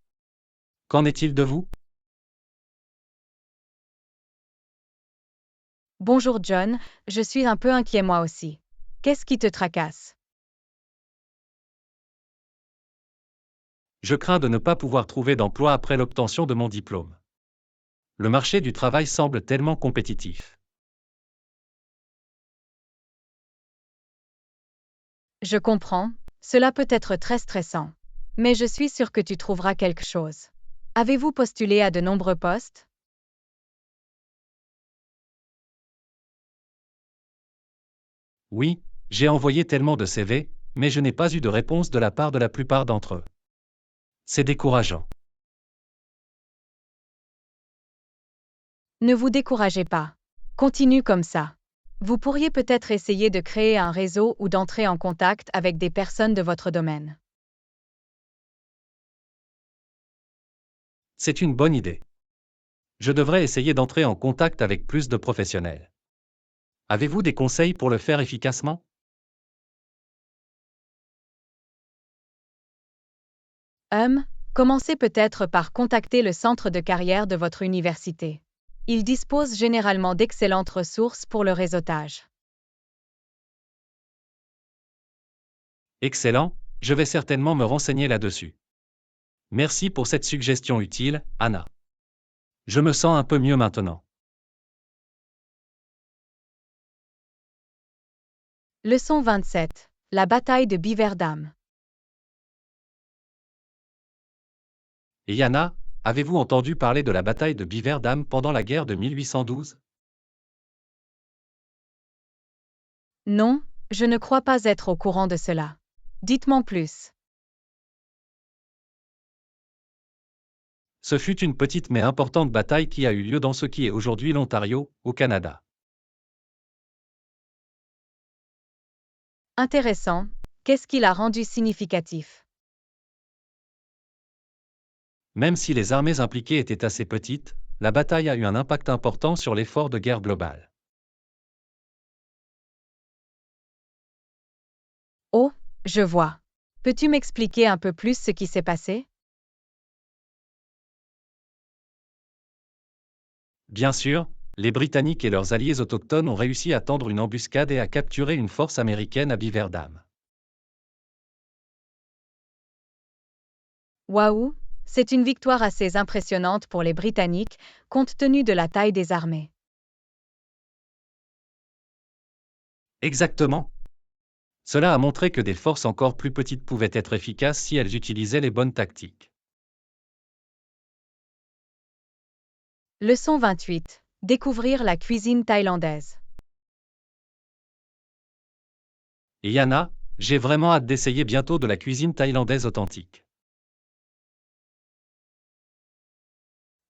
Qu'en est-il de vous? Bonjour John, je suis un peu inquiet moi aussi. Qu'est-ce qui te tracasse? Je crains de ne pas pouvoir trouver d'emploi après l'obtention de mon diplôme. Le marché du travail semble tellement compétitif. Je comprends, cela peut être très stressant. Mais je suis sûre que tu trouveras quelque chose. Avez-vous postulé à de nombreux postes? Oui, j'ai envoyé tellement de CV, mais je n'ai pas eu de réponse de la part de la plupart d'entre eux. C'est décourageant. Ne vous découragez pas. Continue comme ça. Vous pourriez peut-être essayer de créer un réseau ou d'entrer en contact avec des personnes de votre domaine. C'est une bonne idée. Je devrais essayer d'entrer en contact avec plus de professionnels. Avez-vous des conseils pour le faire efficacement? Hum, Commencez peut-être par contacter le centre de carrière de votre université. Ils disposent généralement d'excellentes ressources pour le réseautage. Excellent, je vais certainement me renseigner là-dessus. Merci pour cette suggestion utile, Anna. Je me sens un peu mieux maintenant. Leçon 27. La bataille de Beaver Dam. Et Yana, avez-vous entendu parler de la bataille de Beaver Dam pendant la guerre de 1812? Non, je ne crois pas être au courant de cela. Dites-moi plus. Ce fut une petite mais importante bataille qui a eu lieu dans ce qui est aujourd'hui l'Ontario, au Canada. Intéressant. Qu'est-ce qui l'a rendu significatif? Même si les armées impliquées étaient assez petites, la bataille a eu un impact important sur l'effort de guerre global. Oh, je vois. Peux-tu m'expliquer un peu plus ce qui s'est passé? Bien sûr, les Britanniques et leurs alliés autochtones ont réussi à tendre une embuscade et à capturer une force américaine à Beaver Dam. Waouh, c'est une victoire assez impressionnante pour les Britanniques, compte tenu de la taille des armées. Exactement. Cela a montré que des forces encore plus petites pouvaient être efficaces si elles utilisaient les bonnes tactiques. Leçon 28. Découvrir la cuisine thaïlandaise. Et Yana, j'ai vraiment hâte d'essayer bientôt de la cuisine thaïlandaise authentique.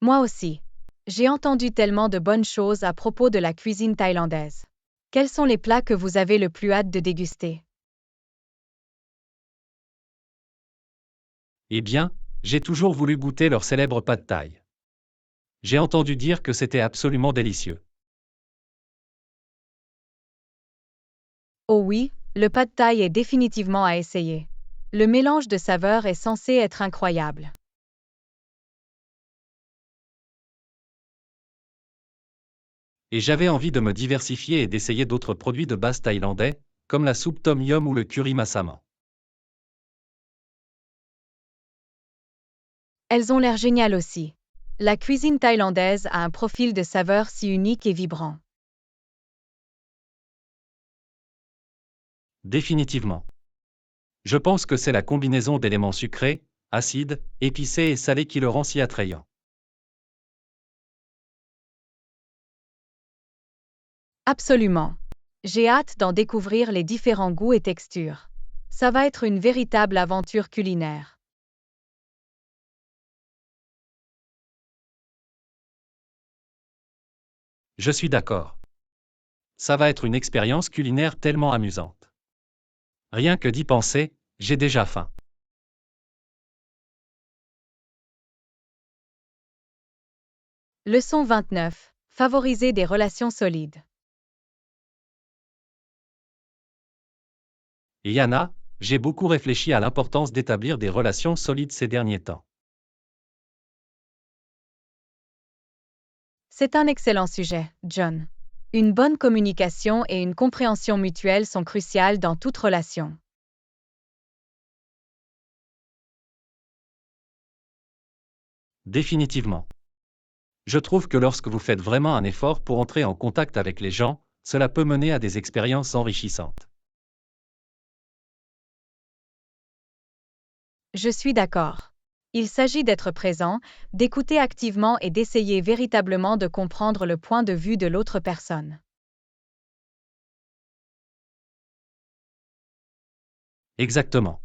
Moi aussi. J'ai entendu tellement de bonnes choses à propos de la cuisine thaïlandaise. Quels sont les plats que vous avez le plus hâte de déguster? Eh bien, j'ai toujours voulu goûter leur célèbre pad thaï. J'ai entendu dire que c'était absolument délicieux. Oh oui, le pad thaï est définitivement à essayer. Le mélange de saveurs est censé être incroyable. Et j'avais envie de me diversifier et d'essayer d'autres produits de base thaïlandais, comme la soupe tom yum ou le curry massaman. Elles ont l'air géniales aussi. La cuisine thaïlandaise a un profil de saveurs si unique et vibrant. Définitivement. Je pense que c'est la combinaison d'éléments sucrés, acides, épicés et salés qui le rend si attrayant. Absolument. J'ai hâte d'en découvrir les différents goûts et textures. Ça va être une véritable aventure culinaire. Je suis d'accord. Ça va être une expérience culinaire tellement amusante. Rien que d'y penser, j'ai déjà faim. Leçon 29. Favoriser des relations solides. Et Yana, j'ai beaucoup réfléchi à l'importance d'établir des relations solides ces derniers temps. C'est un excellent sujet, John. Une bonne communication et une compréhension mutuelle sont cruciales dans toute relation. Définitivement. Je trouve que lorsque vous faites vraiment un effort pour entrer en contact avec les gens, cela peut mener à des expériences enrichissantes. Je suis d'accord. Il s'agit d'être présent, d'écouter activement et d'essayer véritablement de comprendre le point de vue de l'autre personne. Exactement.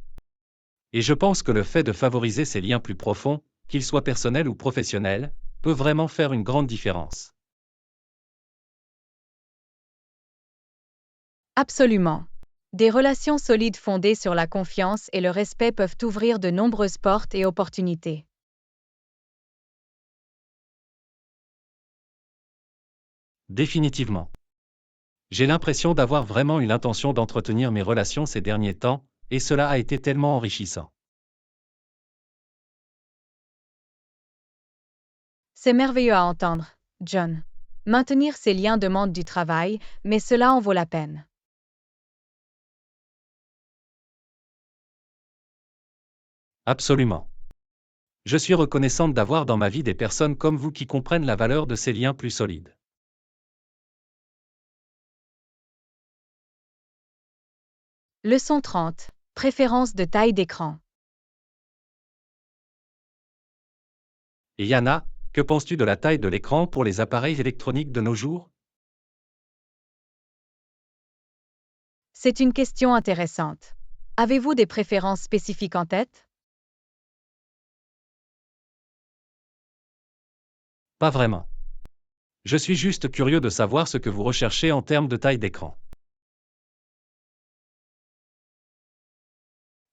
Et je pense que le fait de favoriser ces liens plus profonds, qu'ils soient personnels ou professionnels, peut vraiment faire une grande différence. Absolument. Des relations solides fondées sur la confiance et le respect peuvent ouvrir de nombreuses portes et opportunités. Définitivement. J'ai l'impression d'avoir vraiment eu l'intention d'entretenir mes relations ces derniers temps, et cela a été tellement enrichissant. C'est merveilleux à entendre, John. Maintenir ces liens demande du travail, mais cela en vaut la peine. Absolument. Je suis reconnaissante d'avoir dans ma vie des personnes comme vous qui comprennent la valeur de ces liens plus solides. Leçon 30. Préférence de taille d'écran. Et Yana, que penses-tu de la taille de l'écran pour les appareils électroniques de nos jours? C'est une question intéressante. Avez-vous des préférences spécifiques en tête? Pas vraiment. Je suis juste curieux de savoir ce que vous recherchez en termes de taille d'écran.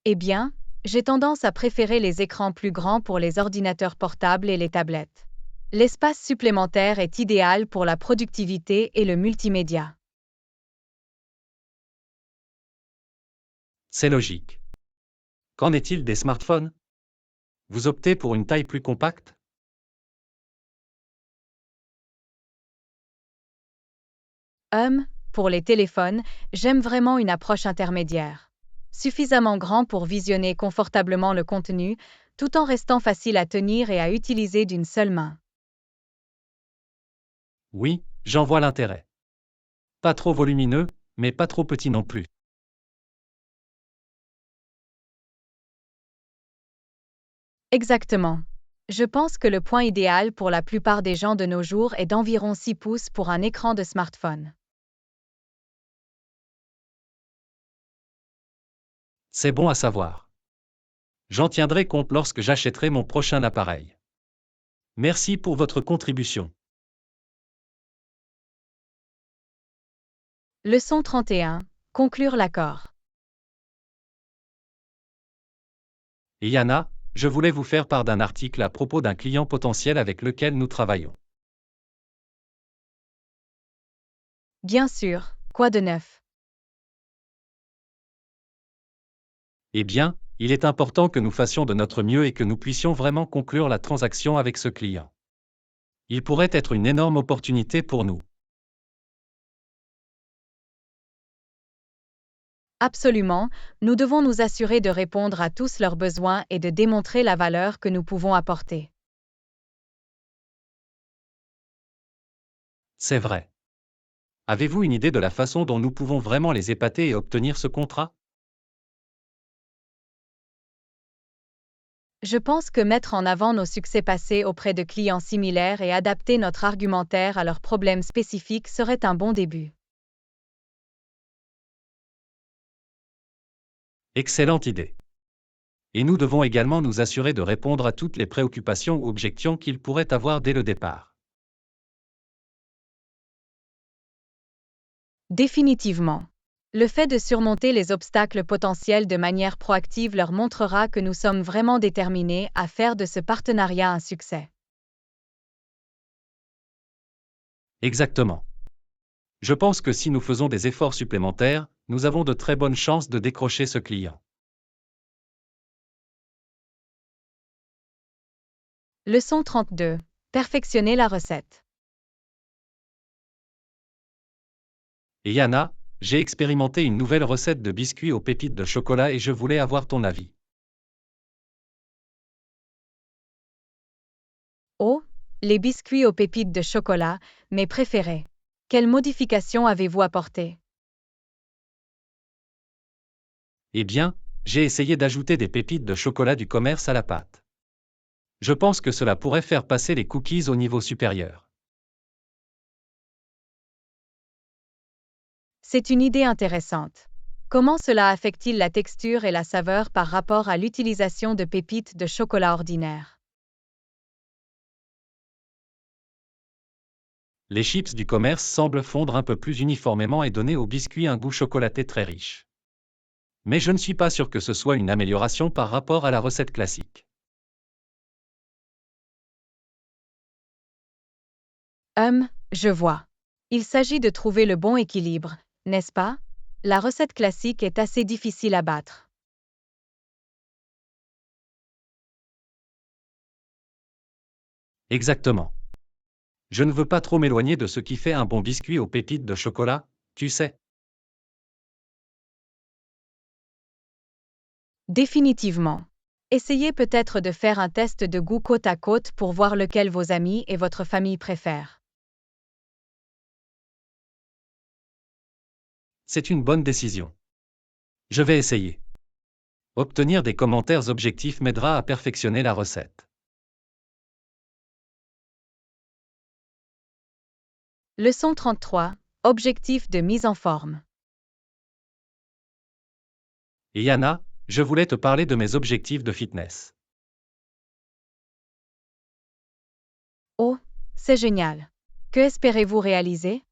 Eh bien, j'ai tendance à préférer les écrans plus grands pour les ordinateurs portables et les tablettes. L'espace supplémentaire est idéal pour la productivité et le multimédia. C'est logique. Qu'en est-il des smartphones? Vous optez pour une taille plus compacte? Pour les téléphones, j'aime vraiment une approche intermédiaire. Suffisamment grand pour visionner confortablement le contenu, tout en restant facile à tenir et à utiliser d'une seule main. Oui, j'en vois l'intérêt. Pas trop volumineux, mais pas trop petit non plus. Exactement. Je pense que le point idéal pour la plupart des gens de nos jours est d'environ 6 pouces pour un écran de smartphone. C'est bon à savoir. J'en tiendrai compte lorsque j'achèterai mon prochain appareil. Merci pour votre contribution. Leçon 31. Conclure l'accord. Et Yana, je voulais vous faire part d'un article à propos d'un client potentiel avec lequel nous travaillons. Bien sûr, quoi de neuf? Eh bien, il est important que nous fassions de notre mieux et que nous puissions vraiment conclure la transaction avec ce client. Il pourrait être une énorme opportunité pour nous. Absolument, nous devons nous assurer de répondre à tous leurs besoins et de démontrer la valeur que nous pouvons apporter. C'est vrai. Avez-vous une idée de la façon dont nous pouvons vraiment les épater et obtenir ce contrat? Je pense que mettre en avant nos succès passés auprès de clients similaires et adapter notre argumentaire à leurs problèmes spécifiques serait un bon début. Excellente idée. Et nous devons également nous assurer de répondre à toutes les préoccupations ou objections qu'ils pourraient avoir dès le départ. Définitivement. Le fait de surmonter les obstacles potentiels de manière proactive leur montrera que nous sommes vraiment déterminés à faire de ce partenariat un succès. Exactement. Je pense que si nous faisons des efforts supplémentaires, nous avons de très bonnes chances de décrocher ce client. Leçon 32. Perfectionner la recette. Et Yana, j'ai expérimenté une nouvelle recette de biscuits aux pépites de chocolat et je voulais avoir ton avis. Oh, les biscuits aux pépites de chocolat, mes préférés. Quelles modifications avez-vous apportées? Eh bien, j'ai essayé d'ajouter des pépites de chocolat du commerce à la pâte. Je pense que cela pourrait faire passer les cookies au niveau supérieur. C'est une idée intéressante. Comment cela affecte-t-il la texture et la saveur par rapport à l'utilisation de pépites de chocolat ordinaires? Les chips du commerce semblent fondre un peu plus uniformément et donner au biscuit un goût chocolaté très riche. Mais je ne suis pas sûr que ce soit une amélioration par rapport à la recette classique. Je vois. Il s'agit de trouver le bon équilibre, n'est-ce pas? La recette classique est assez difficile à battre. Exactement. Je ne veux pas trop m'éloigner de ce qui fait un bon biscuit aux pépites de chocolat, tu sais. Définitivement. Essayez peut-être de faire un test de goût côte à côte pour voir lequel vos amis et votre famille préfèrent. C'est une bonne décision. Je vais essayer. Obtenir des commentaires objectifs m'aidera à perfectionner la recette. Leçon 33. Objectif de mise en forme. Et Yana, je voulais te parler de mes objectifs de fitness. Oh, c'est génial. Que espérez-vous réaliser?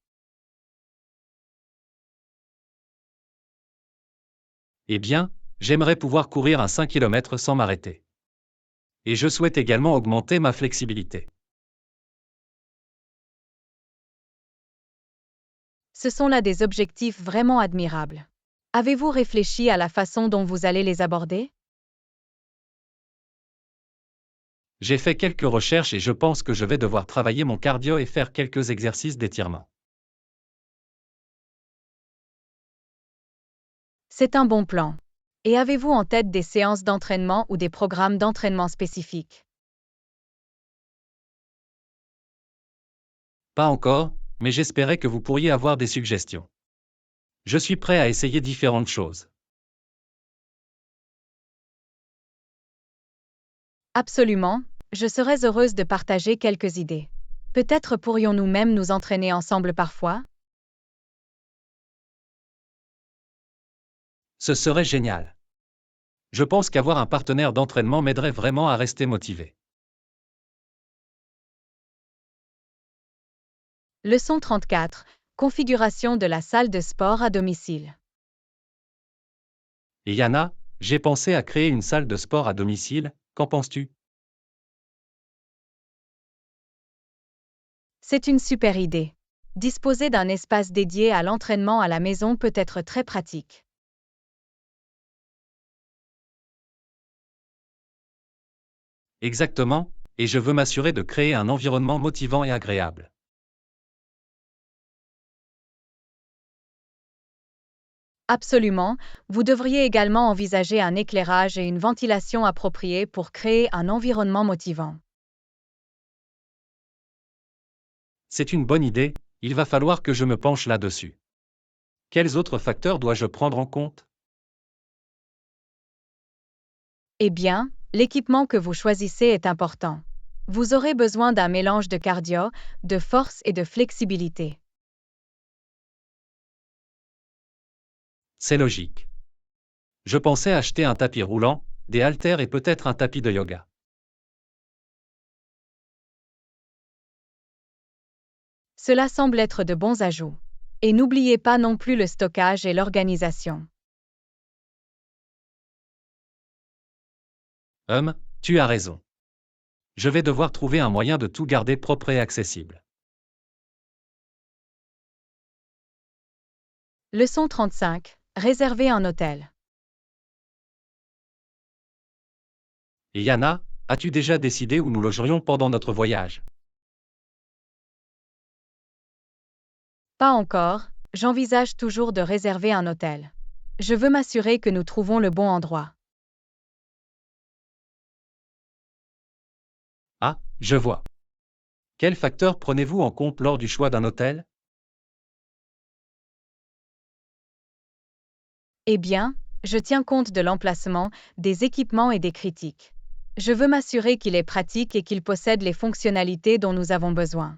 Eh bien, j'aimerais pouvoir courir un 5 km sans m'arrêter. Et je souhaite également augmenter ma flexibilité. Ce sont là des objectifs vraiment admirables. Avez-vous réfléchi à la façon dont vous allez les aborder? J'ai fait quelques recherches et je pense que je vais devoir travailler mon cardio et faire quelques exercices d'étirement. C'est un bon plan. Et avez-vous en tête des séances d'entraînement ou des programmes d'entraînement spécifiques? Pas encore, mais j'espérais que vous pourriez avoir des suggestions. Je suis prêt à essayer différentes choses. Absolument, je serais heureuse de partager quelques idées. Peut-être pourrions-nous même nous entraîner ensemble parfois? Ce serait génial. Je pense qu'avoir un partenaire d'entraînement m'aiderait vraiment à rester motivé. Leçon 34. Configuration de la salle de sport à domicile. Et Yana, j'ai pensé à créer une salle de sport à domicile, qu'en penses-tu? C'est une super idée. Disposer d'un espace dédié à l'entraînement à la maison peut être très pratique. Exactement, et je veux m'assurer de créer un environnement motivant et agréable. Absolument, vous devriez également envisager un éclairage et une ventilation appropriés pour créer un environnement motivant. C'est une bonne idée, il va falloir que je me penche là-dessus. Quels autres facteurs dois-je prendre en compte? Eh bien, l'équipement que vous choisissez est important. Vous aurez besoin d'un mélange de cardio, de force et de flexibilité. C'est logique. Je pensais acheter un tapis roulant, des haltères et peut-être un tapis de yoga. Cela semble être de bons ajouts. Et n'oubliez pas non plus le stockage et l'organisation. Tu as raison. Je vais devoir trouver un moyen de tout garder propre et accessible. Leçon 35. Réserver un hôtel. Et Yana, as-tu déjà décidé où nous logerions pendant notre voyage? Pas encore, j'envisage toujours de réserver un hôtel. Je veux m'assurer que nous trouvons le bon endroit. Ah, je vois. Quels facteurs prenez-vous en compte lors du choix d'un hôtel? Eh bien, je tiens compte de l'emplacement, des équipements et des critiques. Je veux m'assurer qu'il est pratique et qu'il possède les fonctionnalités dont nous avons besoin.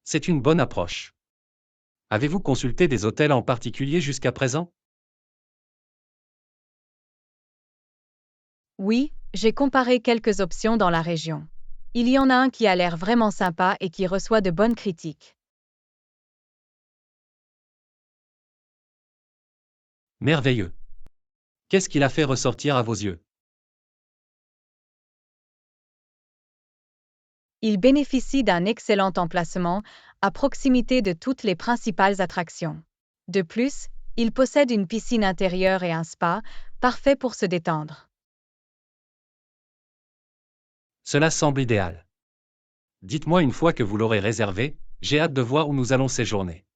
C'est une bonne approche. Avez-vous consulté des hôtels en particulier jusqu'à présent? Oui, j'ai comparé quelques options dans la région. Il y en a un qui a l'air vraiment sympa et qui reçoit de bonnes critiques. Merveilleux. Qu'est-ce qu'il a fait ressortir à vos yeux? Il bénéficie d'un excellent emplacement, à proximité de toutes les principales attractions. De plus, il possède une piscine intérieure et un spa, parfait pour se détendre. Cela semble idéal. Dites-moi une fois que vous l'aurez réservé, j'ai hâte de voir où nous allons séjourner.